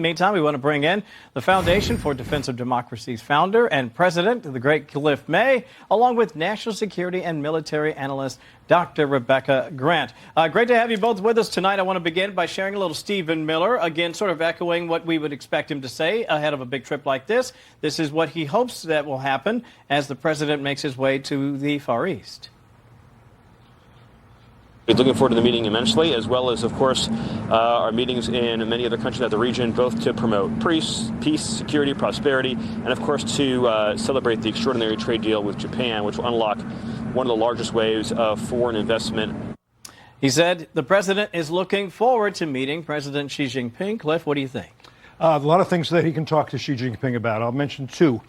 Meantime, we want to bring in the Foundation for Defense of Democracy's founder and president, the great Cliff May, along with national security and military analyst, Dr. Rebecca Grant. Great to have you both with us tonight. I want to begin by sharing a little Stephen Miller, again, sort of echoing what we would expect him to say ahead of a big trip like this. This is what he hopes that will happen as the president makes his way to the Far East. We're looking forward to the meeting immensely, as well as, of course, our meetings in many other countries of the region, both to promote peace, security, prosperity, and, of course, to celebrate the extraordinary trade deal with Japan, which will unlock one of the largest waves of foreign investment. He said the president is looking forward to meeting President Xi Jinping. Cliff, what do you think? A lot of things that he can talk to Xi Jinping about. I'll mention two.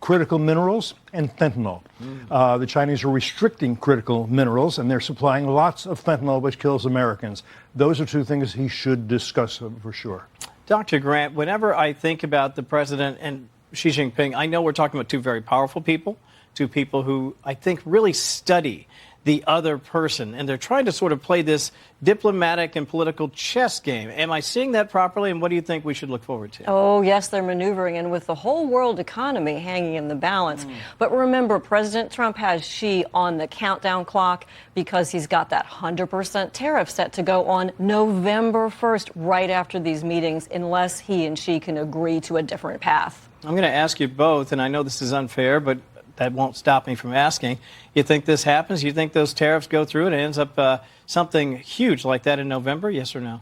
Critical minerals and fentanyl. The Chinese are restricting critical minerals, and they're supplying lots of fentanyl, which kills Americans. Those are two things he should discuss for sure. Dr. Grant, whenever I think about the president and Xi Jinping, I know we're talking about two very powerful people, two people who I think really study the other person, and they're trying to sort of play this diplomatic and political chess game. Am I seeing that properly, and what do you think we should look forward to? Oh, yes, they're maneuvering, and with the whole world economy hanging in the balance. But remember, President Trump has Xi on the countdown clock because he's got that 100% tariff set to go on November 1st, right after these meetings, unless he and Xi can agree to a different path. I'm going to ask you both, and I know this is unfair, but that won't stop me from asking. You think this happens? You think those tariffs go through and it ends up something huge like that in November? Yes or no?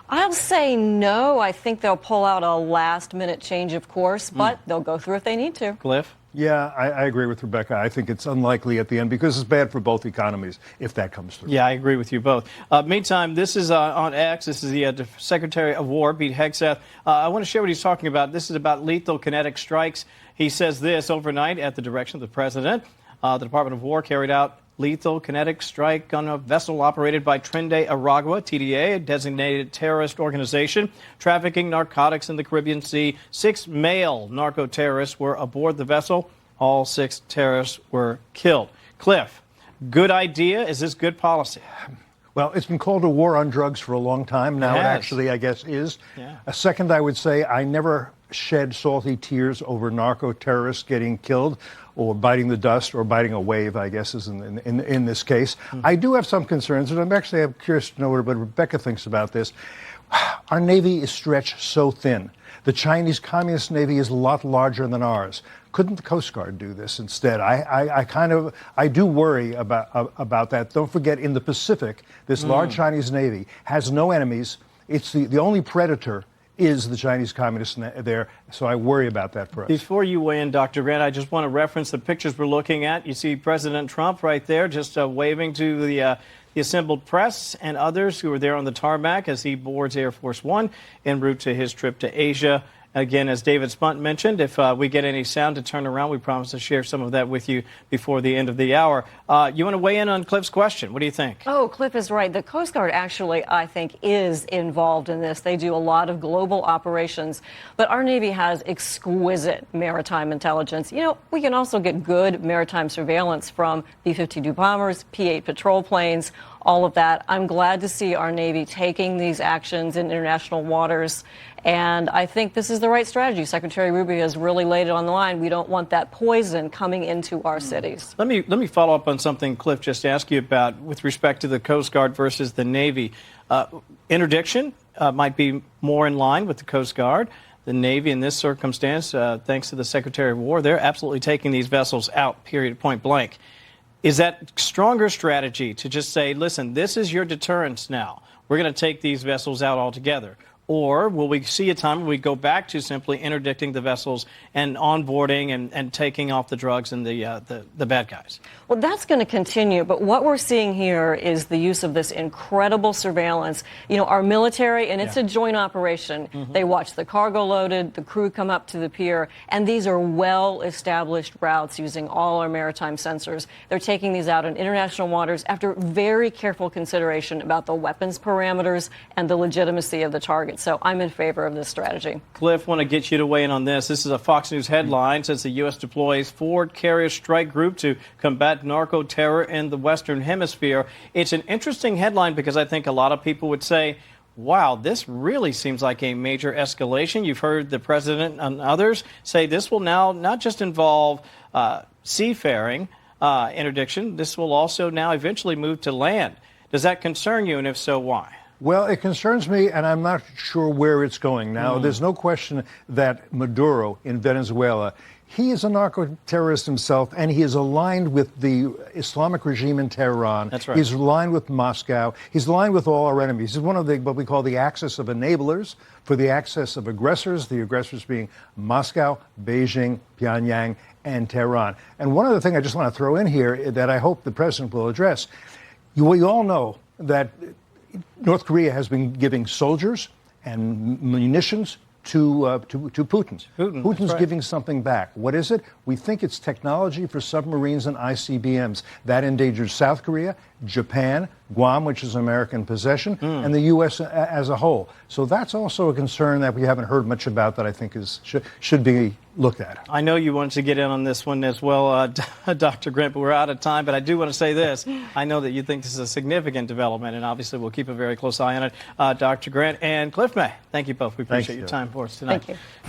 I'll say no. I think they'll pull out a last-minute change of course, but they'll go through if they need to. Cliff? Yeah, I agree with Rebecca. I think it's unlikely at the end because it's bad for both economies if that comes through. Yeah, I agree with you both. Meantime, this is on X. This is the Secretary of War, Pete Hegseth. I want to share what he's talking about. This is about lethal kinetic strikes. He says this: overnight, at the direction of the president, the Department of War carried out lethal kinetic strike on a vessel operated by Trinidad Aragua, TDA, a designated terrorist organization, trafficking narcotics in the Caribbean Sea. 6 male narco-terrorists were aboard the vessel. All 6 terrorists were killed. Cliff, good idea? Is this good policy? Well, it's been called a war on drugs for a long time. Now it actually, I guess, is. Yeah. A second, I would say I never shed salty tears over narco-terrorists getting killed or biting the dust or biting a wave, I guess, is in this case. I do have some concerns, and I'm curious to know what Rebecca thinks about this. Our Navy is stretched so thin. The Chinese Communist Navy is a lot larger than ours. Couldn't the Coast Guard do this instead? I do worry about that. Don't forget, in the Pacific, this large Chinese Navy has no enemies. It's the only predator is the Chinese Communists there, so I worry about that for us. Before you weigh in, Dr. Grant, I just want to reference the pictures we're looking at. You see President Trump right there just waving to the assembled press and others who are there on the tarmac as he boards Air Force One en route to his trip to Asia. Again, as David Spunt mentioned, if we get any sound to turn around, we promise to share some of that with you before the end of the hour. You want to weigh in on Cliff's question? What do you think? Oh, Cliff is right. The Coast Guard actually, I think, is involved in this. They do a lot of global operations, but our Navy has exquisite maritime intelligence. You know, we can also get good maritime surveillance from B-52 bombers, P-8 patrol planes, all of that. I'm glad to see our Navy taking these actions in international waters. And I think this is the right strategy. Secretary Rubio has really laid it on the line. We don't want that poison coming into our cities. Let me follow up on something Cliff just asked you about with respect to the Coast Guard versus the Navy. Interdiction might be more in line with the Coast Guard. The Navy, in this circumstance, thanks to the Secretary of War, they're absolutely taking these vessels out, period, point blank. Is that stronger strategy to just say, listen, this is your deterrence now. We're going to take these vessels out altogether? Or will we see a time when we go back to simply interdicting the vessels and onboarding and taking off the drugs and the bad guys? Well, that's going to continue. But what we're seeing here is the use of this incredible surveillance. You know, our military, and it's a joint operation. They watch the cargo loaded, the crew come up to the pier, and these are well-established routes using all our maritime sensors. They're taking these out in international waters after very careful consideration about the weapons parameters and the legitimacy of the target. So I'm in favor of this strategy. Cliff, want to get you to weigh in on this. This is a Fox News headline. Says the U.S. deploys Ford carrier strike group to combat narco-terror in the Western Hemisphere. It's an interesting headline because I think a lot of people would say, wow, this really seems like a major escalation. You've heard the president and others say this will now not just involve seafaring interdiction, this will also now eventually move to land. Does that concern you, and if so, why? Well, it concerns me, and I'm not sure where it's going. Now, there's no question that Maduro in Venezuela, he is a narco-terrorist himself, and he is aligned with the Islamic regime in Tehran. That's right. He's aligned with Moscow. He's aligned with all our enemies. He's one of the what we call the axis of enablers for the axis of aggressors, the aggressors being Moscow, Beijing, Pyongyang, and Tehran. And one other thing I just want to throw in here that I hope the president will address. We all know that North Korea has been giving soldiers and munitions to Putin. Putin's right. giving something back. What is it? We think it's technology for submarines and ICBMs. That endangers South Korea, Japan, Guam, which is American possession, and the U.S. as a whole. So that's also a concern that we haven't heard much about that I think should be looked at. I know you wanted to get in on this one as well, Dr. Grant, but we're out of time. But I do want to say this. I know that you think this is a significant development, and obviously we'll keep a very close eye on it. Dr. Grant and Cliff May, thank you both. We appreciate your time for us tonight. Thank you.